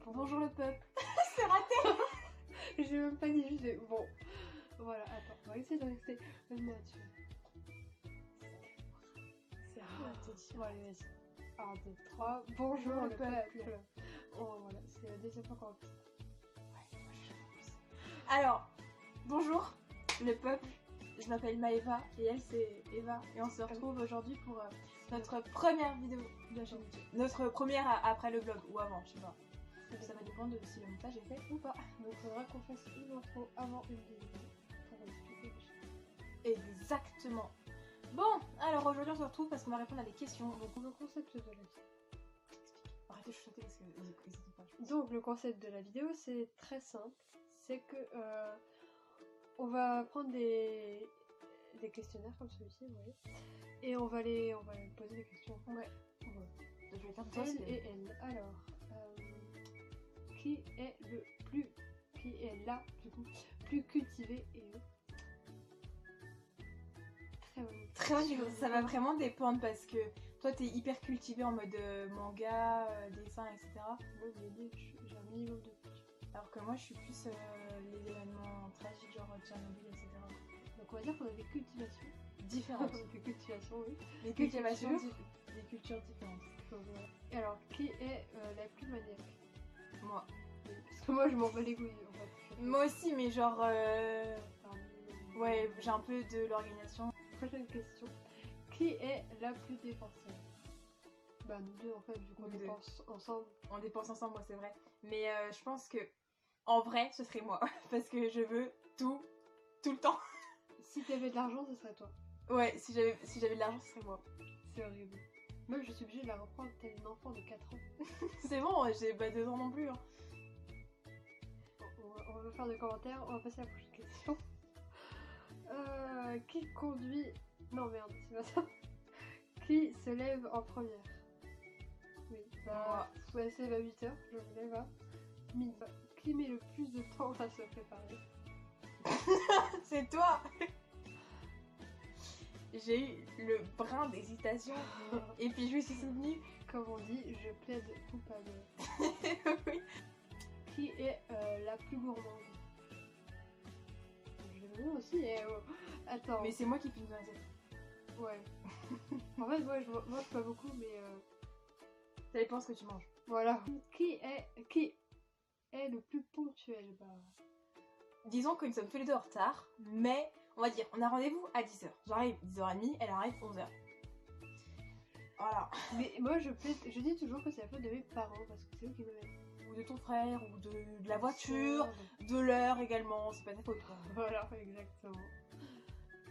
Bonjour le peuple. C'est raté. J'ai même pas dit juste. Bon. Voilà, attends, on va essayer de rester naturel. C'est raté. Bon, allez, vas-y. 1, 2, 3. Bonjour le peuple. Oh, voilà, c'est la deuxième fois qu'on va. Ouais, moi je Alors, bonjour le peuple. Je m'appelle Maëva et elle c'est Eva. Et on se retrouve aujourd'hui pour notre première vidéo de la chaîne YouTube. Notre première après le vlog ou avant, je sais pas. Ça va dépendre de si le montage est fait ou pas. Donc il faudra qu'on fasse une intro avant une vidéo pour expliquer les choses. Exactement. Bon, alors aujourd'hui on se retrouve parce qu'on va répondre à des questions. Donc Le concept de la vidéo. arrêtez de chuchoter parce que ils écoutent pas. Donc le concept de la vidéo c'est très simple. C'est que on va prendre des questionnaires comme celui-ci, vous voyez. Et on va les poser des questions. Ouais. Voilà. Je vais faire Elle et elle. Alors, qui est la du coup plus cultivée et Très bonne. Ça va vraiment dépendre parce que toi t'es hyper cultivé en mode manga, dessin, etc. Moi je l'ai dit, j'ai un minimum de culture. Alors que moi je suis plus les événements tragiques genre Tchernobyl, etc. Donc on va dire qu'on a des cultivations Différentes. des cultivations, oui. Des cultivations, des cultures différentes. Et alors, qui est la plus maniaque? Moi. Parce que moi je m'en bats les couilles en fait. Moi aussi, mais genre Enfin, ouais, j'ai un peu de l'organisation. Prochaine question. Qui est la plus dépensière? Bah nous deux en fait, vu qu'on Nous deux. dépense ensemble. On dépense ensemble, moi c'est vrai. Mais je pense que en vrai, ce serait moi parce que je veux tout le temps. Si t'avais de l'argent, ce serait toi. Ouais, si j'avais de l'argent, ce serait moi. C'est horrible. Même je suis obligée de la reprendre tel une enfant de 4 ans. C'est bon, j'ai pas 2 ans non plus. Hein. On va faire des commentaires, on va passer à la prochaine question. Qui conduit... Non merde, c'est pas ça. Qui se lève en première? Oui, bah... Ouais, c'est à 8h, je me lève à midi. Qui met le plus de temps à se préparer? C'est toi. J'ai eu le brin d'hésitation et puis je me suis souvenue. Comme on dit, je plaide coupable. Oui. Qui est la plus gourmande? Je vais aussi, attends. Mais c'est moi qui finis dans la tête. Ouais. En fait, moi je mange pas beaucoup, mais Ça dépend ce que tu manges. voilà. Qui est le plus ponctuel? Bah... Disons que nous sommes tous les deux en retard, mais on va dire, on a rendez-vous à 10h. J'arrive 10h30, elle arrive 11h. Voilà. Mais moi je dis toujours que c'est la faute de mes parents parce que c'est eux qui me mettent. Ou de ton frère, ou de la voiture, de l'heure également, c'est pas ta faute. Voilà, exactement.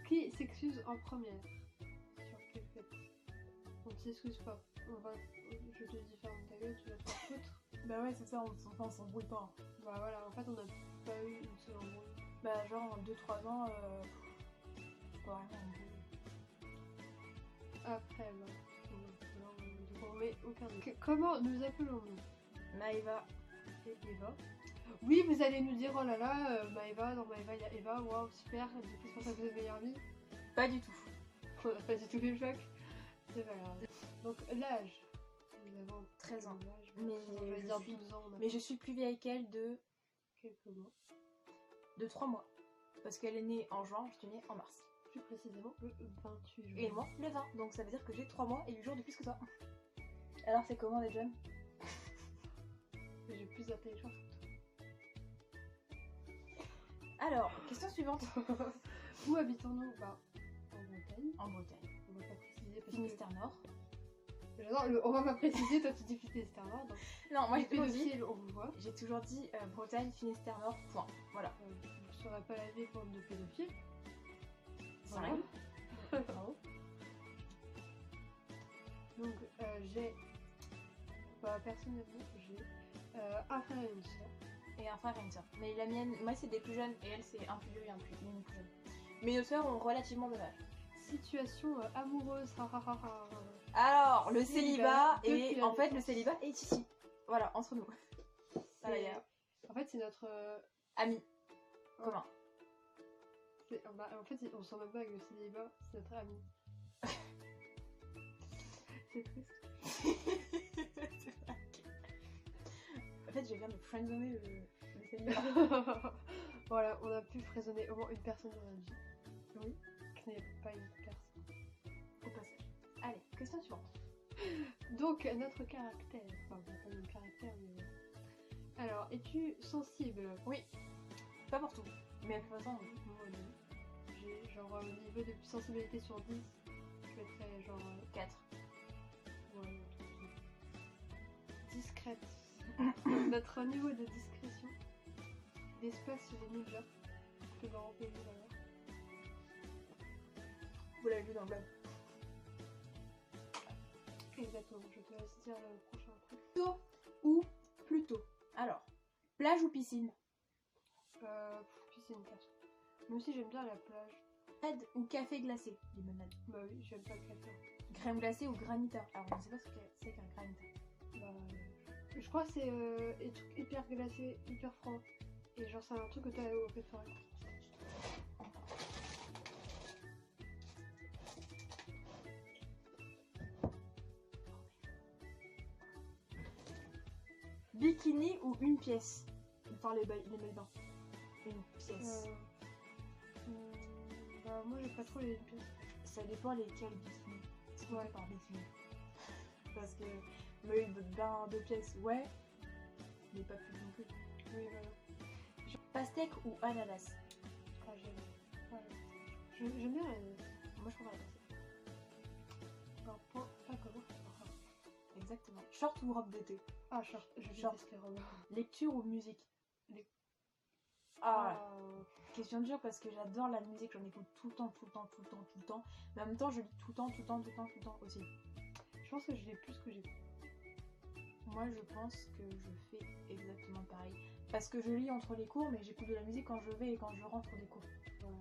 Qui s'excuse en première? Sur quelle fête? On ne s'excuse pas. Je te dis ferme ta gueule, tu vas te faire foutre. Bah ouais, c'est ça, on s'embrouille pas. Hein. Bah voilà, en fait on n'a pas eu une seule embrouille. Bah genre en 2-3 ans, c'est pas vraiment embrouillé. Après, bah, on met aucun doute. Comment nous appelons-nous? Maëva Et Eva. Oui, vous allez nous dire, oh là là, Maëva, dans Maëva il y a Eva, waouh, super, qu'est-ce que ça vous êtes meilleure amie? Pas du tout. On a pas du tout les chocs. C'est pas grave. Donc l'âge. Nous avons 13 ans. Mais Mais on va je dire suis- 12 ans. Mais je suis plus vieille qu'elle de Quelques mois. 3 mois. Parce qu'elle est née en juin, je suis née en mars. Plus précisément le 28 juin. Et moi, le 20. Donc ça veut dire que j'ai 3 mois et 8 jours de plus que toi. Alors c'est comment les jeunes? J'ai plus d'intelligence que Alors, question suivante. toi. Où habitons-nous? Bah, en Bretagne. En Bretagne. On va pas préciser parce Finistère Nord. que... J'adore, on va pas préciser, toi tu dis Finistère Nord. Donc... Non, moi Les j'ai toujours dit... pédophiles, on vous voit. J'ai toujours dit Bretagne, Finistère Nord, point. Voilà. Je saurais pas la vie pour de pédophiles. Ça Voilà. arrive. Bravo. Donc j'ai... Bah personnellement j'ai un frère et une soeur. Et un frère et une soeur. Mais la mienne, moi c'est des plus jeunes et elle c'est un plus vieux et une plus jeune. Mais nos soeurs ont relativement le même âge. Situation amoureuse, Alors, le célibat depuis et la en fait le naissance. célibat est ici. Voilà, entre nous. Voilà, y a En fait c'est notre... amis commun. Bah, en fait on sent même pas que le célibat c'est notre ami. C'est triste. fait, je viens de friendzoner le Seigneur. Voilà, on a pu frissonner au moins une personne dans notre vie. Oui. Qui n'est pas une personne. Au passage. Allez, question suivante. Donc, notre caractère. Enfin, pas le caractère, mais. Alors, es-tu sensible? Oui. Pas pour tout. Mais de toute façon, Moi, non. J'ai genre un niveau de sensibilité sur 10. Je mettrais genre 4. Ouais, discrète. Notre niveau de discrétion. D'espace sur les ninjas. Plus grand pays d'ailleurs. Vous l'avez vu dans le blog. Exactement, je te laisse dire le prochain truc. Plutôt ou plutôt. Alors, plage ou piscine? Piscine, perso. Moi aussi j'aime bien la plage. Limonade ou café glacé? Limonade. Bah oui, j'aime pas le café. Crème glacée ou granita? Alors, on ne sait pas ce que c'est qu'un granita. Bah, je crois que c'est des trucs hyper glacés, hyper froids. Et genre c'est un truc que t'as au restaurant. Bikini ou une pièce? Enfin, les mailles bains. Une pièce. Bah moi j'aime pas trop les pièces. Ça dépend lesquels bikini. Ouais. Par bikini. Parce que maillot de bain de pièces, ouais. Mais pas plus non plus. Oui, voilà. Pastèque ou ananas? Ah, j'aime. Voilà. J'aime bien l'ananas. Moi, je prendrais la pastèque. Alors, pas comment. Exactement. Short ou robe d'été? Ah, short. Je Short. déteste les robes. Lecture ou musique? Question dure parce que j'adore la musique, j'en écoute tout le temps. Mais en même temps, je lis tout le temps aussi. Je pense que je l'ai plus que j'écoute. Moi, je pense que je fais exactement pareil. Parce que je lis entre les cours, mais j'écoute de la musique quand je vais et quand je rentre des cours. Voilà.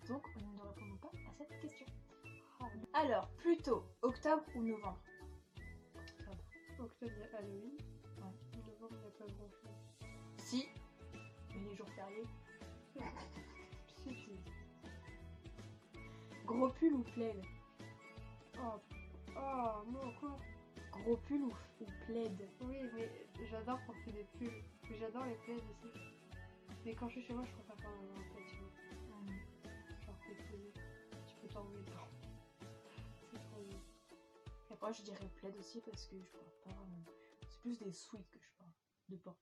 Donc, nous ne répondons pas à cette question. Alors, plutôt octobre ou novembre? Octobre, il y a Halloween. Ouais. Novembre, il n'y a pas grand chose. Si. Mais les jours fériés. Si tu veux. Gros pull ou plaid? Oh non, quoi? Gros pull ou plaid? Oui, mais j'adore porter des pulls. Mais j'adore les plaids aussi. Mais quand je suis chez moi, je préfère pas avoir un plaid, tu vois. Genre, t'es plus... Tu peux t'enlever dedans. C'est trop bien. Moi, je dirais plaid aussi parce que je porte pas vraiment. C'est plus des sweats que je porte. De porte.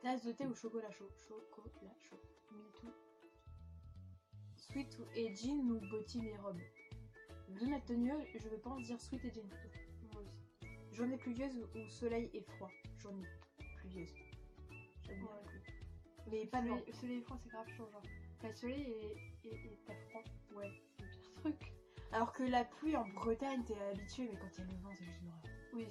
Tasse de thé ou chocolat chaud? Chocolat chaud. Me too. Sweat et jean ou bottines et robe? Vu ma tenue, je vais pas en dire sweat et jean plutôt. Moi aussi. Journée pluvieuse ou soleil et froid? Journée pluvieuse. J'aime bien la pluie. Mais pas de vent. Soleil et froid, c'est grave chaud, genre. Le soleil et t'as froid. Ouais. C'est le pire truc. Alors que la pluie en Bretagne, t'es habitué, mais quand il y a le vent, c'est juste une horreur. Oui,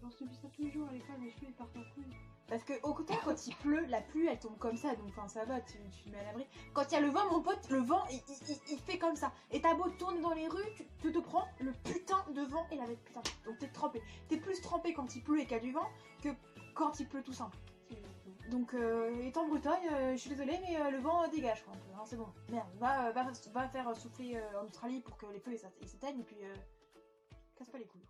on subit ça tous les jours à l'école, mes cheveux ils partent en couille. Parce que au côté, quand il pleut, la pluie elle tombe comme ça, donc enfin ça va, tu te mets à l'abri. Quand il y a le vent, mon pote, le vent il fait comme ça. Et t'as beau tourner dans les rues, tu te prends le putain de vent et la bête putain. Donc t'es trempé. T'es plus trempé quand il pleut et qu'il y a du vent que quand il pleut tout simple. Donc étant Bretagne, je suis désolée, mais le vent dégage quoi. Hein, c'est bon. Merde, va faire souffler en Australie pour que les feux ils s'éteignent et puis casse pas les couilles.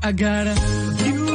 I got a few